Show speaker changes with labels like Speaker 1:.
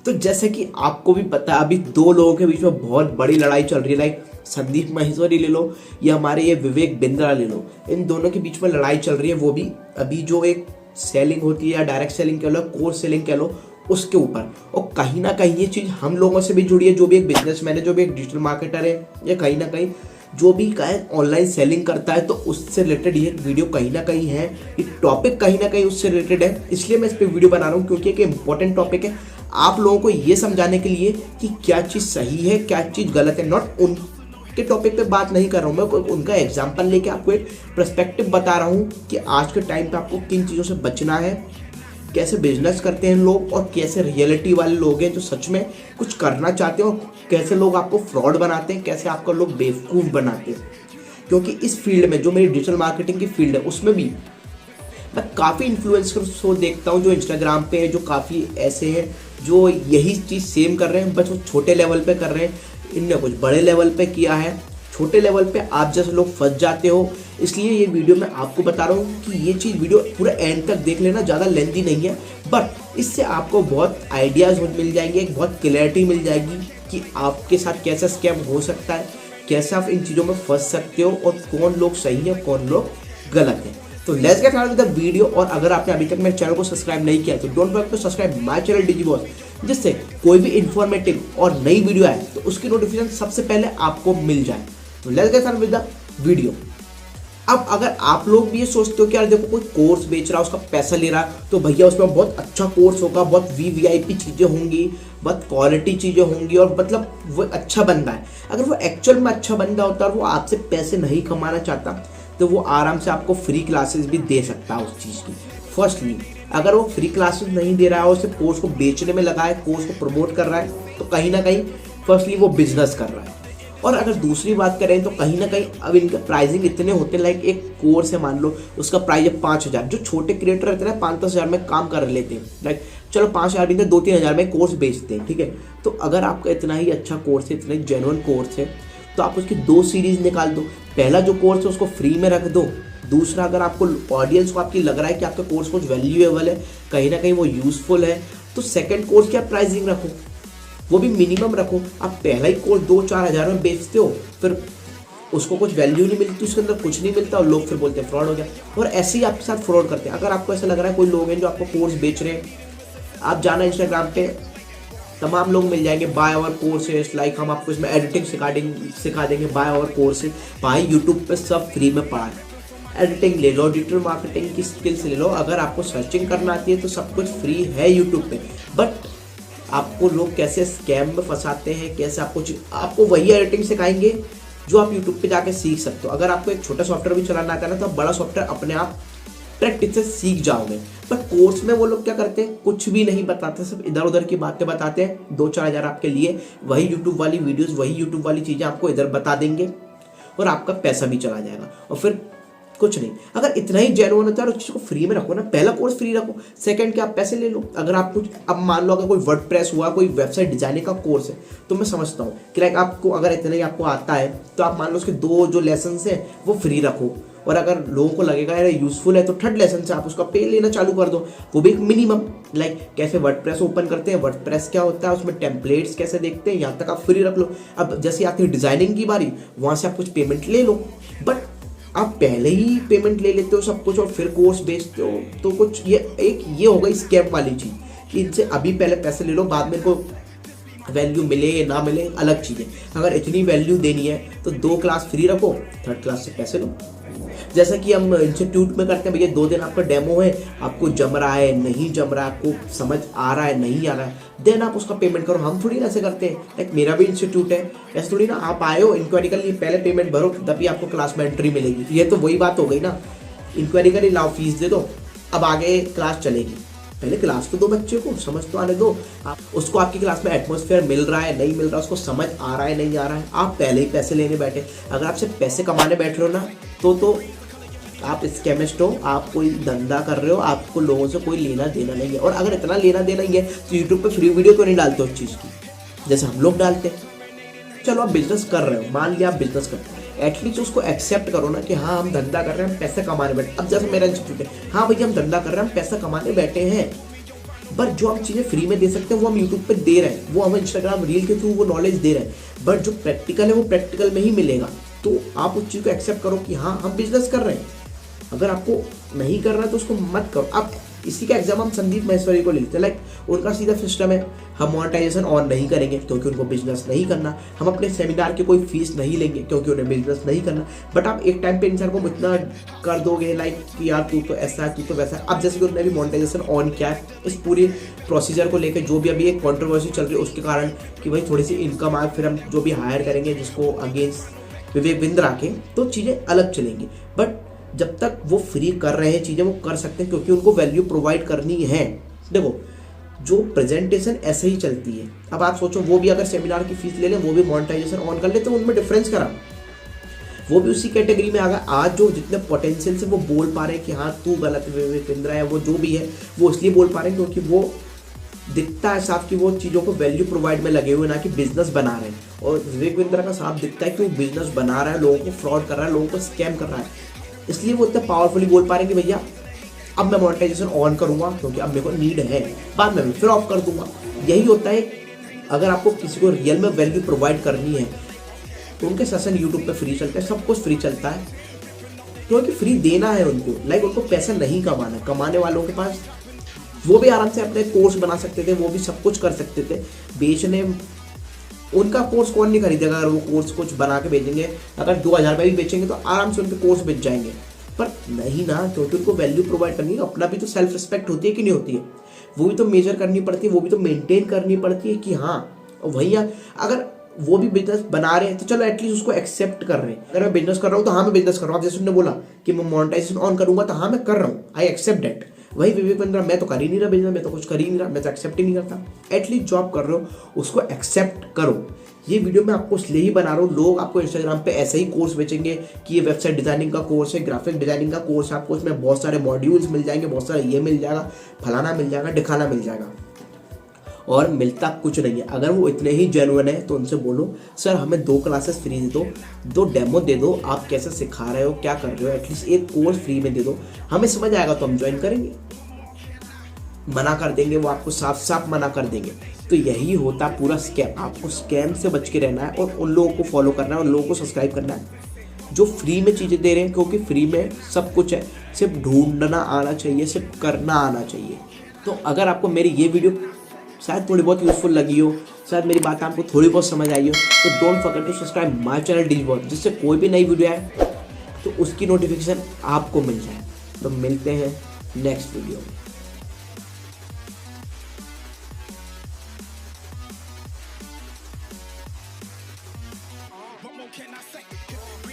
Speaker 1: तो जैसे कि आपको भी पता है, अभी दो लोगों के बीच में बहुत बड़ी लड़ाई चल रही है। लाइक संदीप माहेश्वरी ले लो या हमारे ये विवेक बिंद्रा ले लो, इन दोनों के बीच में लड़ाई चल रही है। वो भी अभी जो एक सेलिंग होती है या डायरेक्ट सेलिंग कह लो, कोर्स सेलिंग कह लो, उसके ऊपर। और कहीं ना कहीं ये चीज़ हम लोगों से भी जुड़ी है, जो भी एक बिजनेसमैन है, जो भी एक डिजिटल मार्केटर है, या कहीं ना कहीं जो भी ऑनलाइन सेलिंग करता है, तो उससे रिलेटेड ये वीडियो कहीं ना कहीं है, ये टॉपिक कहीं ना कहीं उससे रिलेटेड है। इसलिए मैं इस पर वीडियो बना रहा हूँ, क्योंकि एक इंपॉर्टेंट टॉपिक है आप लोगों को ये समझाने के लिए कि क्या चीज़ सही है, क्या चीज़ गलत है। नॉट उनके टॉपिक पे बात नहीं कर रहा हूँ मैं, उनका एग्जाम्पल लेके आपको एक पर्सपेक्टिव बता रहा हूँ कि आज के टाइम पे आपको किन चीज़ों से बचना है, कैसे बिजनेस करते हैं लोग, और कैसे रियलिटी वाले लोग हैं जो सच में कुछ करना चाहते हैं, और कैसे लोग आपको फ्रॉड बनाते हैं, कैसे आपको लोग बेवकूफ़ बनाते हैं। क्योंकि इस फील्ड में, जो मेरी डिजिटल मार्केटिंग की फील्ड है, उसमें भी मैं काफ़ी इन्फ्लुएंसर्स को देखता हूँ जो इंस्टाग्राम पे है, जो काफ़ी ऐसे हैं जो यही चीज़ सेम कर रहे हैं, बस वो छोटे लेवल पे कर रहे हैं। इनने कुछ बड़े लेवल पे किया है, छोटे लेवल पे आप जैसे लोग फंस जाते हो। इसलिए ये वीडियो मैं आपको बता रहा हूँ कि ये चीज़ वीडियो पूरा एंड तक देख लेना, ज़्यादा लेंथी नहीं है, बट इससे आपको बहुत आइडियाज़ मिल जाएंगे, एक बहुत क्लैरिटी मिल जाएगी कि आपके साथ कैसा स्कैम हो सकता है, कैसे आप इन चीज़ों में फंस सकते हो, और कौन लोग सही है कौन लोग गलत है। तो let's get started with the video. और अगर आपने अभी तक मेरे चैनल को सब्सक्राइब नहीं किया तो don't forget to subscribe my channel Digiboss, जिससे कोई भी इंफॉर्मेटिव और नई वीडियो आए तो उसकी नोटिफिकेशन सबसे पहले आपको मिल जाए। तो let's get started with the video. अब अगर आप लोग भी ये सोचते हो कि यार देखो कोई कोर्स बेच रहा है, उसका पैसा ले रहा है, तो भैया उसमें बहुत अच्छा कोर्स होगा, बहुत वीवीआईपी चीज़ें होंगी, बहुत क्वालिटी चीज़ें होंगी, और मतलब वो अच्छा बंदा है। अगर वो एक्चुअल में अच्छा बंदा होता और वो आपसे पैसे नहीं कमाना चाहता, तो वो आराम से आपको फ्री क्लासेस भी दे सकता है उस चीज़ की। फर्स्टली, अगर वो फ्री क्लासेस नहीं दे रहा है और सिर्फ कोर्स को बेचने में लगा है, कोर्स को प्रमोट कर रहा है, तो कहीं ना कहीं फर्स्टली वो बिजनेस कर रहा है। और अगर दूसरी बात करें तो कहीं ना कहीं अब इनके प्राइसिंग इतने होते हैं। लाइक एक कोर्स है, मान लो उसका प्राइस है 5,000। जो छोटे क्रिएटर रहते हैं 5-10 हज़ार में काम कर लेते हैं। लाइक चलो 5,000 भी 2-3 हज़ार में कोर्स बेचते हैं, ठीक है। तो अगर आपका इतना ही अच्छा कोर्स है, इतना जेन्युइन कोर्स है, तो आप उसकी 2 सीरीज निकाल दो। पहला जो कोर्स है उसको फ्री में रख दो। दूसरा, अगर आपको ऑडियंस को आपकी लग रहा है कि आपका कोर्स कुछ वैल्यूएबल है, कहीं ना कहीं वो यूजफुल है, तो सेकंड कोर्स की आप प्राइसिंग रखो, वो भी मिनिमम रखो। आप पहला ही कोर्स 2-4 हज़ार में बेचते हो, फिर उसको कुछ वैल्यू नहीं मिलती, उसके अंदर कुछ नहीं मिलता, और लोग फिर बोलते हैं फ्रॉड हो गया। और ऐसे ही आपके साथ फ्रॉड करते हैं। अगर आपको ऐसा लग रहा है कोई लोग हैं जो आपको कोर्स बेच रहे हैं, आप जाना इंस्टाग्राम पे, तमाम लोग मिल जाएंगे बाय आवर कोर्सेस। लाइक हम आपको इसमें एडिटिंग सिखा देंगे, बाय आवर कोर्सेज। भाई यूट्यूब पे सब फ्री में पढ़ा है। एडिटिंग ले लो, डिजिटल मार्केटिंग की स्किल्स ले लो, अगर आपको सर्चिंग करना आती है तो सब कुछ फ्री है यूट्यूब पे। बट आपको लोग कैसे स्कैम में फंसाते हैं, कैसे आपको वही एडिटिंग सिखाएंगे जो आप यूट्यूब पे जाके सीख सकते हो। अगर आपको एक छोटा सॉफ्टवेयर भी चलाना आता है ना, तो आप बड़ा सॉफ्टवेयर अपने आप प्रैक्टिस से सीख जाओगे। पर कोर्स में वो लोग क्या करते हैं, कुछ भी नहीं बताते, सिर्फ इधर उधर की बातें बताते हैं। 2-4 हज़ार आपके लिए वही यूट्यूब वाली वीडियोस, वही यूट्यूब वाली चीज़ें आपको इधर बता देंगे, और आपका पैसा भी चला जाएगा, और फिर कुछ नहीं। अगर इतना ही जेन्युइन होता है और उस चीज़ को फ्री में रखो ना, पहला कोर्स फ्री रखो, सेकंड के आप पैसे ले लो। अगर आप कुछ, अब मान लो अगर कोई वर्डप्रेस हुआ, कोई वेबसाइट डिजाइनिंग का कोर्स है, तो मैं समझता हूँ कि लाइक आपको अगर इतना ही आपको आता है, तो आप मान लो उसके 2 जो लेसन है वो फ्री रखो। और अगर लोगों को लगेगा यार यूजफुल है, तो थर्ड लेसन से आप उसका पे लेना चालू कर दो, वो भी एक मिनिमम। लाइक कैसे वर्डप्रेस ओपन करते हैं, वर्डप्रेस क्या होता है, उसमें टेम्पलेट्स कैसे देखते हैं, यहाँ तक आप फ्री रख लो। अब जैसे आती है डिजाइनिंग की बारी, वहाँ से आप कुछ पेमेंट ले लो। बट आप पहले ही पेमेंट ले लेते हो सब कुछ और फिर कोर्स बेचते हो, तो कुछ ये हो गई स्कैम वाली चीज़ कि इनसे अभी पहले पैसे ले लो, बाद में इनको वैल्यू मिले या ना मिले अलग चीज़ है। अगर इतनी वैल्यू देनी है तो 2 क्लास फ्री रखो, थर्ड क्लास से पैसे लो। जैसा कि हम इंस्टीट्यूट में करते हैं, भैया 2 दिन आपका डेमो है, आपको जम रहा है नहीं जम रहा है, आपको समझ आ रहा है नहीं आ रहा है, देन आप उसका पेमेंट करो। हम थोड़ी ना ऐसे करते हैं। लाइक मेरा भी इंस्टीट्यूट है, ऐसे थोड़ी ना आप आए हो इंक्वायरी कर लिए, पहले पेमेंट भरो तभी आपको क्लास में एंट्री मिलेगी। ये तो वही बात हो गई ना, इंक्वायरी करी, लाओ फीस दे दो, अब आगे क्लास चलेगी। पहले क्लास तो दो, बच्चे को समझ तो आने दो। आप उसको आपकी क्लास में एटमॉस्फेयर मिल रहा है नहीं मिल रहा, उसको समझ आ रहा है नहीं आ रहा है, आप पहले ही पैसे लेने बैठे। अगर आप सिर्फ पैसे कमाने बैठ रहे हो ना, तो आप स्कैमिस्ट हो, आप कोई धंधा कर रहे हो, आपको लोगों से कोई लेना देना नहीं है। और अगर इतना लेना देना ही है तो यूट्यूब पे फ्री वीडियो क्यों नहीं डालते उस चीज़ की, जैसे हम लोग डालते हैं। चलो आप बिजनेस कर रहे हो, मान लिया आप बिजनेस करते हो, एटलीस्ट उसको एक्सेप्ट करो ना कि हाँ हम धंधा कर रहे हैं, हम पैसे कमाने बैठे। अब जैसे मेरा इंस्टीट्यूट है, हाँ भैया हम धंधा कर रहे हैं, हम पैसा कमाने बैठे हैं, बट जो हम चीज़ें फ्री में दे सकते हैं वो हम यूट्यूब पे दे रहे हैं, वो हम इंस्टाग्राम रील के थ्रू वो नॉलेज दे रहे हैं। बट जो प्रैक्टिकल है वो प्रैक्टिकल में ही मिलेगा। तो आप उस चीज़ को एक्सेप्ट करो कि हाँ हम बिजनेस कर रहे हैं। अगर आपको नहीं करना है तो उसको मत करो। आप इसी का एग्जाम हम संदीप महेश्वरी को लेते हैं। लाइक उनका सीधा सिस्टम है, हम मोनेटाइजेशन ऑन नहीं करेंगे क्योंकि उनको बिजनेस नहीं करना। हम अपने सेमिनार की कोई फीस नहीं लेंगे क्योंकि उन्हें बिजनेस नहीं करना। बट आप एक टाइम पे इंसान को इतना कर दोगे लाइक कि यार तू तो ऐसा है, तू तो वैसा है। अब जैसे कि उन्होंने भी मोनेटाइजेशन ऑन किया है, इस पूरी प्रोसीजर को लेकर जो भी अभी एक कॉन्ट्रोवर्सी चल रही है उसके कारण कि भाई थोड़ी सी इनकम आए, फिर हम जो भी हायर करेंगे जिसको अगेंस्ट विवेक बिंद्रा के, तो चीज़ें अलग चलेंगी। बट जब तक वो फ्री कर रहे हैं चीज़ें वो कर सकते हैं क्योंकि उनको वैल्यू प्रोवाइड करनी है। देखो जो प्रेजेंटेशन ऐसे ही चलती है। अब आप सोचो वो भी अगर सेमिनार की फीस ले लें, वो भी मोनेटाइजेशन ऑन कर ले, तो उनमें डिफरेंस करा, वो भी उसी कैटेगरी में आ गया। आज जो जितने पोटेंशियल से वो बोल पा रहे हैं कि हाँ तू गलत विवेक बिंद्रा है, वो जो भी है वो इसलिए बोल पा रहे हैं क्योंकि वो दिखता है साफ कि वो चीज़ों को वैल्यू प्रोवाइड में लगे हुए, ना कि बिजनेस बना रहे हैं। और विवेक बिंद्रा का साफ दिखता है कि वो बिजनेस बना रहा है, लोगों को फ्रॉड कर रहा है, लोगों को स्कैम कर रहा है। इसलिए वो इतने पावरफुली बोल पा रहे हैं कि भैया अब मैं मोनेटाइजेशन ऑन करूंगा क्योंकि अब मेरे को नीड है, बाद में मैं फिर ऑफ कर दूंगा। यही होता है। अगर आपको किसी को रियल में वैल्यू प्रोवाइड करनी है तो उनके सेशन यूट्यूब पे फ्री चलते हैं, सब कुछ फ्री चलता है क्योंकि फ्री देना है उनको। लाइक उनको पैसा नहीं कमाना, कमाने वालों के पास वो भी आराम से अपने कोर्स बना सकते थे, वो भी सब कुछ कर सकते थे। बेचने उनका कोर्स कौन नहीं खरीदेगा अगर वो कोर्स कुछ बना के बेचेंगे। अगर 2000 में भी बेचेंगे तो आराम से उनके कोर्स बेच जाएंगे। पर नहीं ना, क्योंकि उनको वैल्यू प्रोवाइड करनी है। अपना भी तो सेल्फ रिस्पेक्ट होती है कि नहीं होती है, वो भी तो मेजर करनी पड़ती है, वो भी तो मेंटेन करनी पड़ती है कि हाँ भैया अगर वो भी बिजनेस बना रहे हैं तो चलो एटलीस्ट उसको एक्सेप्ट कर रहे हैं। अगर मैं बिजनेस कर रहा हूँ तो हाँ मैं बिजनेस कर रहा हूँ। जैसे उन्होंने बोला कि मैं मोनेटाइजेशन ऑन करूंगा तो हाँ मैं कर रहा हूँ, आई एक्सेप्ट दैट। वही विवेक बिंद्रा, मैं तो कर ही नहीं रहा बिजनेस, मैं तो कुछ कर ही नहीं रहा, मैं तो एक्सेप्ट ही नहीं करता। एटलीस्ट जॉब कर रहे हो उसको एक्सेप्ट करो। ये वीडियो मैं आपको इसलिए ही बना रहा हूँ, लोग आपको इंस्टाग्राम पे ऐसे ही कोर्स बेचेंगे कि ये वेबसाइट डिजाइनिंग का कोर्स है, ग्राफिक डिजाइनिंग का कोर्स है, आपको इसमें बहुत सारे मॉड्यूल्स मिल जाएंगे, बहुत सारा ये मिल जाएगा, फलाना मिल जाएगा, दिखाना मिल जाएगा, और मिलता कुछ नहीं है। अगर वो इतने ही जेन्युइन है तो उनसे बोलो सर हमें 2 क्लासेस फ्री दे दो, 2 डेमो दे दो, आप कैसे सिखा रहे हो, क्या कर रहे हो, एटलीस्ट एक कोर्स फ्री में दे दो, हमें समझ आएगा तो हम ज्वाइन करेंगे। मना कर देंगे वो, आपको साफ साफ मना कर देंगे। तो यही होता पूरा स्कैम। आपको स्कैम से बच के रहना है और उन लोगों को फॉलो करना है, उन लोगों को सब्सक्राइब करना है जो फ्री में चीज़ें दे रहे हैं, क्योंकि फ्री में सब कुछ है, सिर्फ ढूंढना आना चाहिए, सिर्फ करना आना चाहिए। तो अगर आपको मेरी ये वीडियो शायद थोड़ी बहुत यूजफुल लगी हो, शायद मेरी बात आपको थोड़ी बहुत समझ आई हो, तो don't forget to subscribe my channel Digiboss, जिससे कोई भी नई वीडियो आए तो उसकी नोटिफिकेशन आपको मिल जाए। तो मिलते हैं नेक्स्ट वीडियो में।
Speaker 2: What more can I say?